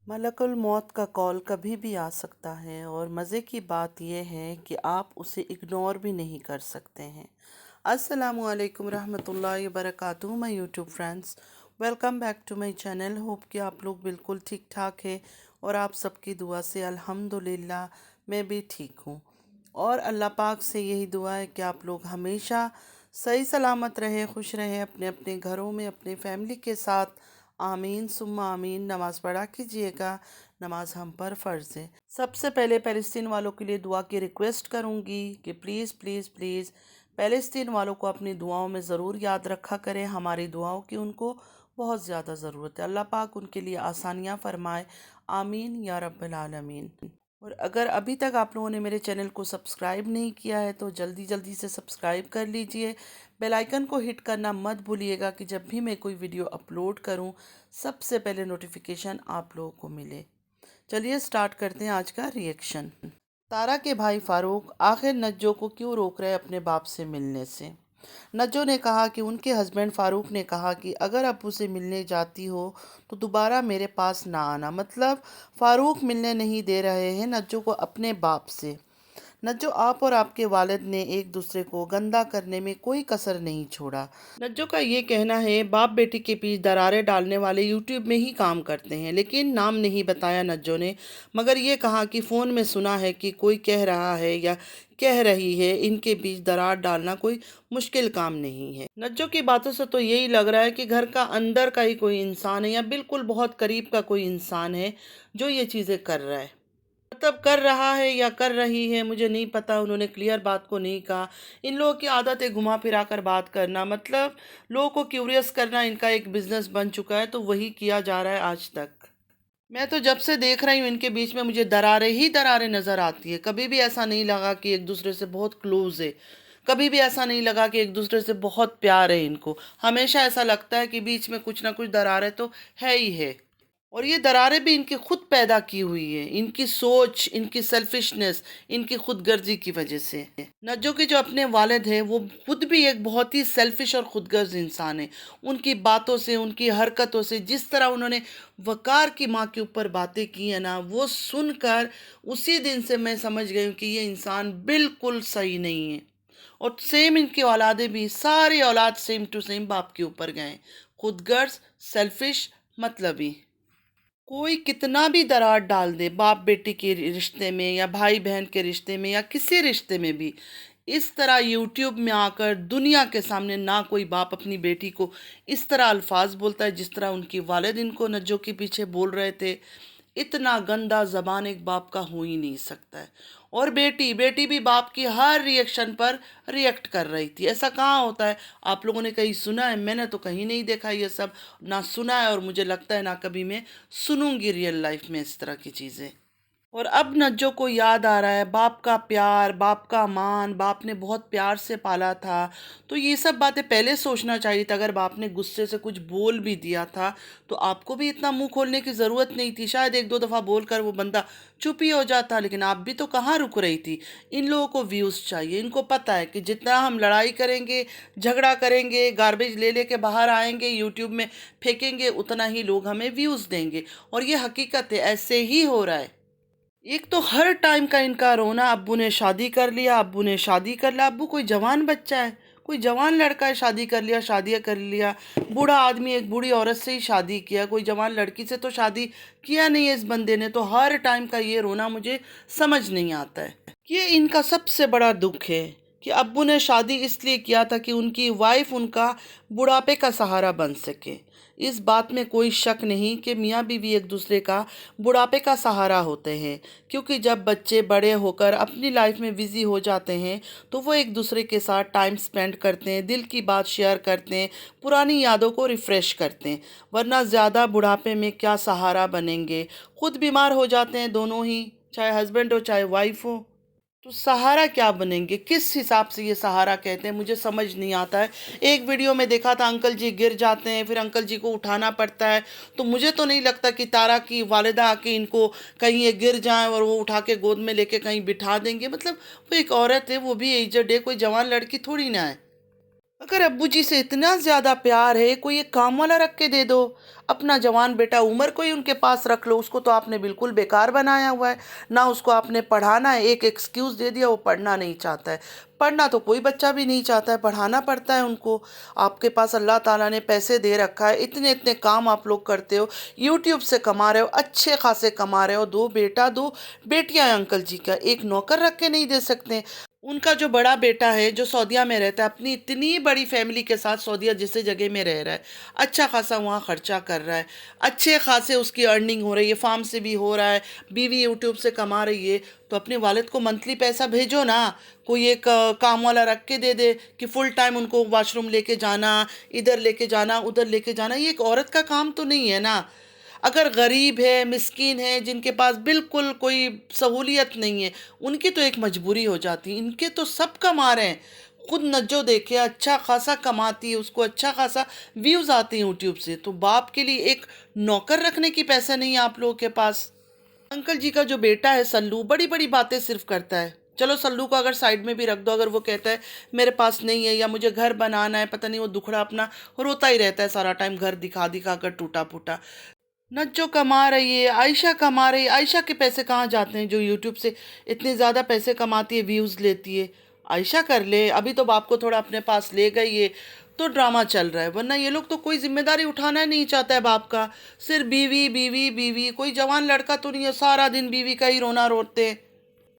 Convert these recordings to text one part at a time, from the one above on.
मलकुल मौत का कॉल कभी भी आ सकता है और मज़े की बात यह है कि आप उसे इग्नोर भी नहीं कर सकते हैं। अस्सलामु अलैकुम रहमतुल्लाहि वबरकातुहू my YouTube friends, welcome back to my channel. Hope कि आप लोग बिल्कुल ठीक ठाक हैं और आप सबकी दुआ से अल्हम्दुलिल्लाह मैं भी ठीक हूँ। और अल्लाह पाक से यही दुआ है कि आप लोग हमेशा सही सलामत रहें, खुश रहें अपने अपने घरों में अपने फैमिली के साथ। आमीन सुम्मा आमीन। नमाज़ पढ़ा कीजिएगा, नमाज हम पर फ़र्ज़ है। सबसे पहले फ़लस्तीन वालों के लिए दुआ की रिक्वेस्ट करूंगी कि प्लीज़ प्लीज़ प्लीज़ फ़लस्तीन वालों को अपनी दुआओं में ज़रूर याद रखा करें। हमारी दुआओं की उनको बहुत ज़्यादा ज़रूरत है। अल्लाह पाक उनके लिए आसानियाँ फरमाए। आमीन या रब्बल आलमीन। और अगर अभी तक आप लोगों ने मेरे चैनल को सब्सक्राइब नहीं किया है तो जल्दी जल्दी से सब्सक्राइब कर लीजिए। बेल आइकन को हिट करना मत भूलिएगा कि जब भी मैं कोई वीडियो अपलोड करूं सबसे पहले नोटिफिकेशन आप लोगों को मिले। चलिए स्टार्ट करते हैं आज का रिएक्शन। तारा के भाई फारूक आखिर नज्जो को क्यों रोक रहे अपने बाप से मिलने से। नज्जो ने कहा कि उनके हस्बैंड फारूक ने कहा कि अगर अब्बू से मिलने जाती हो तो दोबारा मेरे पास ना आना। मतलब फारूक मिलने नहीं दे रहे हैं नज्जो को अपने बाप से। नज्जो, आप और आपके वालिद ने एक दूसरे को गंदा करने में कोई कसर नहीं छोड़ा। नज्जो का ये कहना है बाप बेटी के बीच दरारें डालने वाले यूट्यूब में ही काम करते हैं, लेकिन नाम नहीं बताया नज्जो ने। मगर ये कहा कि फ़ोन में सुना है कि कोई कह रहा है या कह रही है इनके बीच दरार डालना कोई मुश्किल काम नहीं है। नज्जो की बातों से तो यही लग रहा है कि घर का अंदर का ही कोई इंसान है या बिल्कुल बहुत करीब का कोई इंसान है जो ये चीज़ें कर रहा है। मतलब कर रहा है या कर रही है मुझे नहीं पता, उन्होंने क्लियर बात को नहीं कहा। इन लोगों की आदत है घुमा फिरा कर बात करना, मतलब लोगों को क्यूरियस करना इनका एक बिजनेस बन चुका है, तो वही किया जा रहा है आज तक। मैं तो जब से देख रही हूँ इनके बीच में मुझे दरारें ही दरारें नज़र आती है। कभी भी ऐसा नहीं लगा कि एक दूसरे से बहुत क्लोज है, कभी भी ऐसा नहीं लगा कि एक दूसरे से बहुत प्यार है इनको। हमेशा ऐसा लगता है कि बीच में कुछ ना कुछ दरारें तो है ही है। और ये दरारें भी इनकी खुद पैदा की हुई है, इनकी सोच, इनकी सेल्फिशनेस, इनकी खुदगर्जी की वजह से। नज्जो के जो अपने वालिद हैं वो खुद भी एक बहुत ही सेल्फिश और खुदगर्ज इंसान है। उनकी बातों से, उनकी हरकतों से, जिस तरह उन्होंने वकार की माँ के ऊपर बातें की है ना, वो सुनकर उसी दिन से मैं समझ गई हूँ कि ये इंसान बिल्कुल सही नहीं है। और सेम इनकी औलादें भी, सारी औलाद सेम टू सेम बाप के ऊपर गए, खुदगर्ज, सेल्फिश, मतलबी। कोई कितना भी दरार डाल दे बाप बेटी के रिश्ते में या भाई बहन के रिश्ते में या किसी रिश्ते में भी, इस तरह यूट्यूब में आकर दुनिया के सामने ना कोई बाप अपनी बेटी को इस तरह अल्फाज बोलता है जिस तरह उनकी वालिद इनको नज्जो के पीछे बोल रहे थे। इतना गंदा ज़बान एक बाप का हो ही नहीं सकता है। और बेटी बेटी भी बाप की हर रिएक्शन पर रिएक्ट कर रही थी। ऐसा कहाँ होता है? आप लोगों ने कहीं सुना है? मैंने तो कहीं नहीं देखा ये सब, ना सुना है, और मुझे लगता है ना कभी मैं सुनूंगी रियल लाइफ में इस तरह की चीज़ें। और अब नज्जो को याद आ रहा है बाप का प्यार, बाप का मान, बाप ने बहुत प्यार से पाला था। तो ये सब बातें पहले सोचना चाहिए था। अगर बाप ने गुस्से से कुछ बोल भी दिया था तो आपको भी इतना मुंह खोलने की ज़रूरत नहीं थी। शायद एक दो दफ़ा बोलकर वो बंदा चुप ही हो जाता, लेकिन आप भी तो कहाँ रुक रही थी। इन लोगों को व्यूज़ चाहिए। इनको पता है कि जितना हम लड़ाई करेंगे, झगड़ा करेंगे, गार्बेज ले लेके बाहर आएंगे, यूट्यूब में फेंकेंगे, उतना ही लोग हमें व्यूज़ देंगे। और ये हकीकत है, ऐसे ही हो रहा है। एक तो हर टाइम का इनका रोना, अब्बू ने शादी कर लिया, अब्बू ने शादी कर लिया। अब्बू कोई जवान बच्चा है, कोई जवान लड़का है, शादी कर लिया, शादियाँ कर लिया। बूढ़ा आदमी एक बूढ़ी औरत से ही शादी किया, कोई जवान लड़की से तो शादी किया नहीं है इस बंदे ने। तो हर टाइम का ये रोना मुझे समझ नहीं आता है। ये इनका सबसे बड़ा दुख है कि अब्बू ने शादी इसलिए किया था कि उनकी वाइफ उनका बुढ़ापे का सहारा बन सके। इस बात में कोई शक नहीं कि मियाँ बीवी एक दूसरे का बुढ़ापे का सहारा होते हैं, क्योंकि जब बच्चे बड़े होकर अपनी लाइफ में बिज़ी हो जाते हैं तो वो एक दूसरे के साथ टाइम स्पेंड करते हैं, दिल की बात शेयर करते हैं, पुरानी यादों को रिफ़्रेश करते हैं। वरना ज़्यादा बुढ़ापे में क्या सहारा बनेंगे, खुद बीमार हो जाते हैं दोनों ही, चाहे हस्बैंड हो चाहे वाइफ हो। तो सहारा क्या बनेंगे, किस हिसाब से ये सहारा कहते हैं, मुझे समझ नहीं आता है। एक वीडियो में देखा था अंकल जी गिर जाते हैं, फिर अंकल जी को उठाना पड़ता है। तो मुझे तो नहीं लगता कि तारा की वालिदा आके इनको कहीं ये गिर जाएं और वो उठा के गोद में लेके कहीं बिठा देंगे। मतलब वो एक औरत है, वो भी एजड है, कोई जवान लड़की थोड़ी ना है। अगर अब्बू जी से इतना ज़्यादा प्यार है, कोई एक काम वाला रख के दे दो। अपना जवान बेटा उमर को ही उनके पास रख लो, उसको तो आपने बिल्कुल बेकार बनाया हुआ है। ना उसको आपने पढ़ाना है, एक एक्सक्यूज़ दे दिया, वो पढ़ना नहीं चाहता है। पढ़ना तो कोई बच्चा भी नहीं चाहता है, पढ़ाना पड़ता है उनको। आपके पास अल्लाह ताला ने पैसे दे रखा है, इतने इतने काम आप लोग करते हो, यूट्यूब से कमा रहे हो, अच्छे खासे कमा रहे हो। दो बेटा दो बेटियां हैं अंकल जी का, एक नौकर रख के नहीं दे सकते। उनका जो बड़ा बेटा है जो सऊदीया में रहता है, अपनी इतनी बड़ी फैमिली के साथ सऊदीया जैसे जगह में रह रहा है, अच्छा खासा वहाँ खर्चा कर रहा है, अच्छे खासे उसकी अर्निंग हो रही है, फार्म से भी हो रहा है, बीवी यूट्यूब से कमा रही है। तो अपने वालिद को मंथली पैसा भेजो ना, कोई एक काम वाला रख के दे दे कि फुल टाइम उनको वॉशरूम लेके जाना, इधर लेके जाना, उधर लेके जाना। ये एक औरत का काम तो नहीं है ना। अगर गरीब है, मिस्कीन है, जिनके पास बिल्कुल कोई सहूलियत नहीं है, उनकी तो एक मजबूरी हो जाती है। इनके तो सब कमा रहे हैं। खुद नज्जो देखे अच्छा खासा कमाती है, उसको अच्छा खासा व्यूज़ आते हैं यूट्यूब से। तो बाप के लिए एक नौकर रखने की पैसा नहीं है आप लोगों के पास। अंकल जी का जो बेटा है सल्लू, बड़ी बड़ी बातें सिर्फ करता है। चलो सल्लू को अगर साइड में भी रख दो, अगर वो कहता है मेरे पास नहीं है या मुझे घर बनाना है, पता नहीं वो दुखड़ा अपना रोता ही रहता है सारा टाइम, घर दिखा दिखा कर टूटा फूटा। नज्जो कमा रही है, आयशा कमा रही है। आयशा के पैसे कहाँ जाते हैं जो यूट्यूब से इतने ज़्यादा पैसे कमाती है, व्यूज़ लेती है? आयशा कर ले, अभी तो बाप को थोड़ा अपने पास ले गई है तो ड्रामा चल रहा है, वरना ये लोग तो कोई जिम्मेदारी उठाना नहीं चाहता है बाप का। सिर्फ बीवी बीवी बीवी, कोई जवान लड़का तो नहीं है सारा दिन बीवी का ही रोना रोते हैं।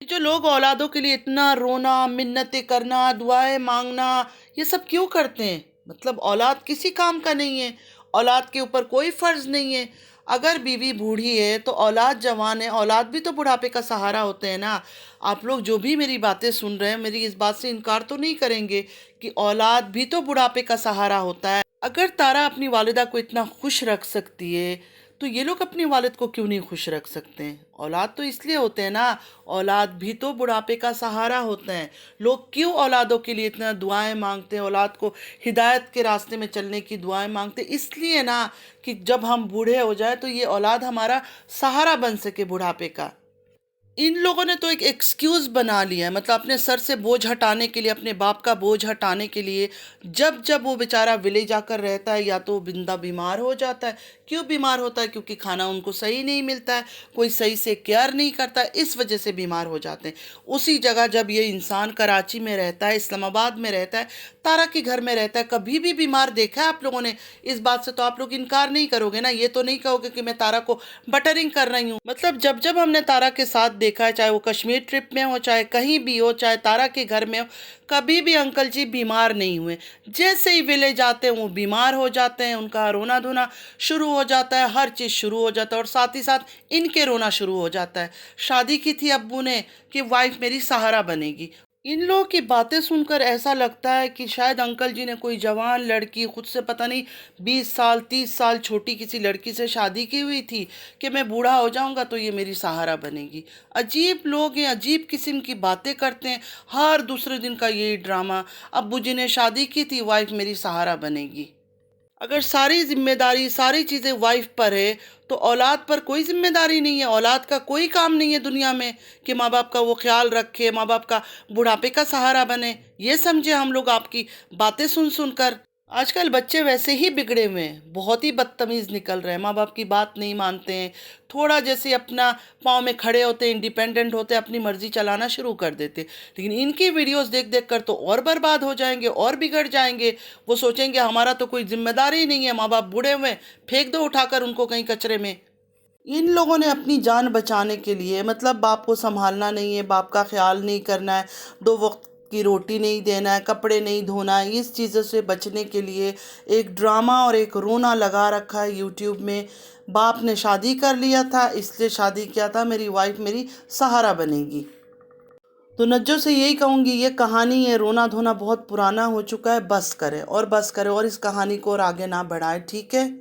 ये जो लोग औलादों के लिए इतना रोना, मिन्नतें करना, दुआएं मांगना, ये सब क्यों करते हैं? मतलब औलाद किसी काम का नहीं है, औलाद के ऊपर कोई फ़र्ज़ नहीं है। अगर बीवी बूढ़ी है तो औलाद जवान है, औलाद भी तो बुढ़ापे का सहारा होते हैं ना। आप लोग जो भी मेरी बातें सुन रहे हैं, मेरी इस बात से इनकार तो नहीं करेंगे कि औलाद भी तो बुढ़ापे का सहारा होता है। अगर तारा अपनी वालिदा को इतना खुश रख सकती है, तो ये लोग अपनी वालिद को क्यों नहीं खुश रख सकते हैं? औलाद तो इसलिए होते हैं ना, औलाद भी तो बुढ़ापे का सहारा होते हैं। लोग क्यों औलादों के लिए इतना दुआएं मांगते हैं, औलाद को हिदायत के रास्ते में चलने की दुआएं मांगते हैं? इसलिए ना कि जब हम बूढ़े हो जाए तो ये औलाद हमारा सहारा बन सके बुढ़ापे का। इन लोगों ने तो एक एक्सक्यूज़ बना लिया है, मतलब अपने सर से बोझ हटाने के लिए, अपने बाप का बोझ हटाने के लिए। जब जब वो बेचारा विलेज आकर रहता है, या तो बिंदा बीमार हो जाता है। क्यों बीमार होता है? क्योंकि खाना उनको सही नहीं मिलता है, कोई सही से केयर नहीं करता है, इस वजह से बीमार हो जाते हैं। उसी जगह जब ये इंसान कराची में रहता है, इस्लामाबाद में रहता है, तारा के घर में रहता है, कभी भी बीमार देखा है आप लोगों ने? इस बात से तो आप लोग इनकार नहीं करोगे ना, ये तो नहीं कहोगे कि मैं तारा को बटरिंग कर रही हूँ। मतलब जब जब हमने तारा के साथ देखा है, चाहे वो कश्मीर ट्रिप में हो, चाहे कहीं भी हो, चाहे तारा के घर में हो, कभी भी अंकल जी बीमार नहीं हुए। जैसे ही विलेज आते हैं वो बीमार हो जाते हैं, उनका रोना धोना शुरू हो जाता है, हर चीज़ शुरू हो जाता है, और साथ ही साथ इनके रोना शुरू हो जाता है। शादी की थी अब्बू ने कि वाइफ मेरी सहारा बनेगी। इन लोगों की बातें सुनकर ऐसा लगता है कि शायद अंकल जी ने कोई जवान लड़की, खुद से पता नहीं 20 साल 30 साल छोटी किसी लड़की से शादी की हुई थी कि मैं बूढ़ा हो जाऊंगा तो ये मेरी सहारा बनेगी। अजीब लोग हैं, अजीब किस्म की बातें करते हैं, हर दूसरे दिन का यही ड्रामा। अब्बू जी ने शादी की थी, वाइफ मेरी सहारा बनेगी। अगर सारी जिम्मेदारी, सारी चीज़ें वाइफ पर है, तो औलाद पर कोई जिम्मेदारी नहीं है। औलाद का कोई काम नहीं है दुनिया में कि माँ बाप का वो ख्याल रखे, माँ बाप का बुढ़ापे का सहारा बने। ये समझे हम लोग आपकी बातें सुन सुन कर। आजकल बच्चे वैसे ही बिगड़े हुए हैं, बहुत ही बदतमीज़ निकल रहे हैं, माँ बाप की बात नहीं मानते हैं। थोड़ा जैसे अपना पाँव में खड़े होते हैं, इंडिपेंडेंट होते हैं, अपनी मर्ज़ी चलाना शुरू कर देते हैं। लेकिन इनकी वीडियोस देख देख कर तो और बर्बाद हो जाएंगे और बिगड़ जाएंगे। वो सोचेंगे हमारा तो कोई जिम्मेदारी ही नहीं है, माँ बाप बूढ़े हुए, फेंक दो उठाकर उनको कहीं कचरे में। इन लोगों ने अपनी जान बचाने के लिए, मतलब बाप को संभालना नहीं है, बाप का ख्याल नहीं करना है, दो वक्त की रोटी नहीं देना है, कपड़े नहीं धोना है, इस चीज़ों से बचने के लिए एक ड्रामा और एक रोना लगा रखा है यूट्यूब में। बाप ने शादी कर लिया था, इसलिए शादी किया था, मेरी वाइफ मेरी सहारा बनेगी। तो नज्जो से यही कहूँगी, ये कहानी, ये रोना धोना बहुत पुराना हो चुका है, बस करें और बस करें, और इस कहानी को और आगे ना बढ़ाएं, ठीक है?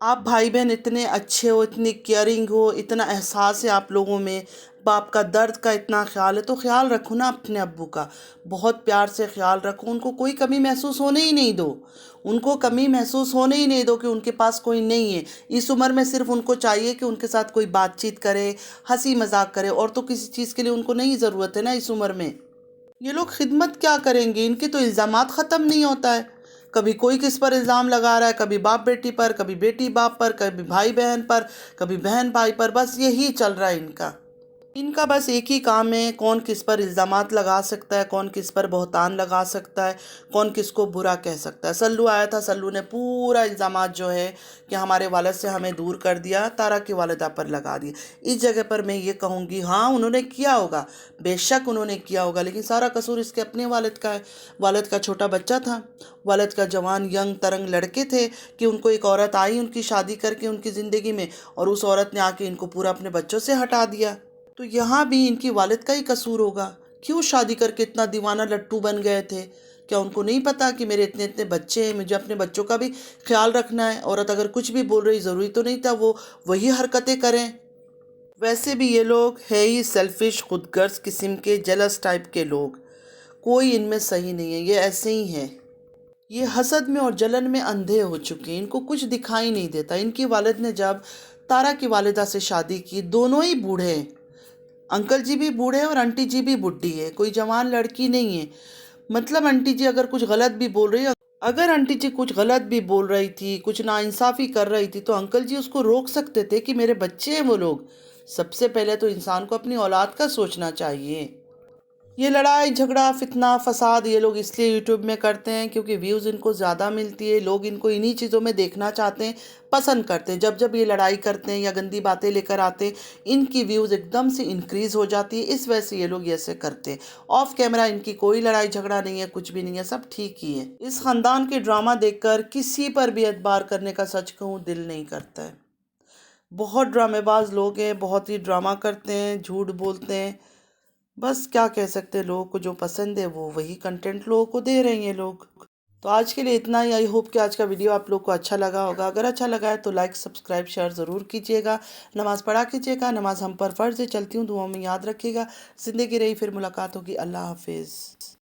आप भाई बहन इतने अच्छे हो, इतनी केयरिंग हो, इतना एहसास है आप लोगों में, बाप का दर्द का इतना ख्याल है, तो ख्याल रखो ना अपने अब्बू का, बहुत प्यार से ख्याल रखो। उनको कोई कमी महसूस होने ही नहीं दो, उनको कमी महसूस होने ही नहीं दो कि उनके पास कोई नहीं है। इस उम्र में सिर्फ उनको चाहिए कि उनके साथ कोई बातचीत करे, हंसी मजाक करे, और तो किसी चीज़ के लिए उनको नहीं ज़रूरत है ना इस उम्र में। یہ لوگ خدمت کیا کریں گے؟ ان کے تو الزامات ختم نہیں ہوتا ہے. کبھی کوئی کس پر الزام لگا رہا ہے، کبھی باپ بیٹی پر، کبھی بیٹی باپ پر، کبھی بھائی بہن پر، کبھی بہن بھائی پر. بس یہی چل رہا ہے ان کا. ان کا بس ایک ہی کام ہے، کون کس پر الزامات لگا سکتا ہے، کون کس پر بہتان لگا سکتا ہے، کون کس کو برا کہہ سکتا ہے. سلو آیا تھا، سلو نے پورا الزامات جو ہے کہ ہمارے والد سے ہمیں دور کر دیا، تارا کی والدہ پر لگا دیا. اس جگہ پر میں یہ کہوں گی ہاں انہوں نے کیا ہوگا، بے شک انہوں نے کیا ہوگا، لیکن سارا قصور اس کے اپنے والد کا ہے. والد کا چھوٹا بچہ تھا، والد کا جوان ینگ ترنگ لڑکے تھے کہ ان کو ایک عورت آئی ان کی شادی کر کے ان کی زندگی میں، اور اس عورت نے آ کے ان کو پورا اپنے بچوں سے ہٹا دیا. تو یہاں بھی ان کی والد کا ہی قصور ہوگا. کیوں شادی کر کے اتنا دیوانہ لٹو بن گئے تھے؟ کیا ان کو نہیں پتا کہ میرے اتنے اتنے بچے ہیں، مجھے اپنے بچوں کا بھی خیال رکھنا ہے؟ عورت اگر کچھ بھی بول رہی، ضروری تو نہیں تھا وہ وہی حرکتیں کریں. ویسے بھی یہ لوگ ہے ہی سیلفش، خود غرض قسم کے، جلس ٹائپ کے لوگ. کوئی ان میں صحیح نہیں ہے، یہ ایسے ہی ہیں. یہ حسد میں اور جلن میں اندھے ہو چکے ہیں، ان کو کچھ دکھائی نہیں دیتا. ان کی والد نے جب تارا کی والدہ سے شادی کی، دونوں ہی بوڑھے ہیں. انکل جی بھی بوڑھے ہیں اور آنٹی جی بھی بڈھی ہے، کوئی جوان لڑکی نہیں ہے. مطلب آنٹی جی اگر کچھ غلط بھی بول رہی ہے، اگر آنٹی جی کچھ غلط بھی بول رہی تھی، کچھ ناانصافی کر رہی تھی، تو انکل جی اس کو روک سکتے تھے کہ میرے بچے ہیں وہ لوگ. سب سے پہلے تو انسان کو اپنی اولاد کا سوچنا چاہیے. یہ لڑائی جھگڑا فتنہ فساد یہ لوگ اس لیے یوٹیوب میں کرتے ہیں کیونکہ ویوز ان کو زیادہ ملتی ہے. لوگ ان کو انہی چیزوں میں دیکھنا چاہتے ہیں، پسند کرتے ہیں. جب جب یہ لڑائی کرتے ہیں یا گندی باتیں لے کر آتے ہیں، ان کی ویوز ایک دم سے انکریز ہو جاتی ہے. اس وجہ سے یہ لوگ ایسے کرتے ہیں. آف کیمرہ ان کی کوئی لڑائی جھگڑا نہیں ہے، کچھ بھی نہیں ہے، سب ٹھیک ہی ہے. اس خاندان کے ڈرامہ دیکھ کر کسی پر بھی اعتبار کرنے کا سچ کہوں دل نہیں کرتا ہے. بہت ڈرامے باز لوگ ہیں، بہت ہی ڈرامہ کرتے ہیں، جھوٹ بولتے ہیں. بس کیا کہہ سکتے ہیں، لوگوں کو جو پسند ہے وہ وہی کنٹینٹ لوگوں کو دے رہے ہیں لوگ. تو آج کے لیے اتنا ہی. آئی ہوپ کہ آج کا ویڈیو آپ لوگ کو اچھا لگا ہوگا. اگر اچھا لگا ہے تو لائک سبسکرائب شیئر ضرور کیجیے گا. نماز پڑھا کیجیے گا، نماز ہم پر فرض ہے. چلتی ہوں، دعاؤں میں یاد رکھیے گا. زندگی رہی پھر ملاقات ہوگی. اللہ حافظ.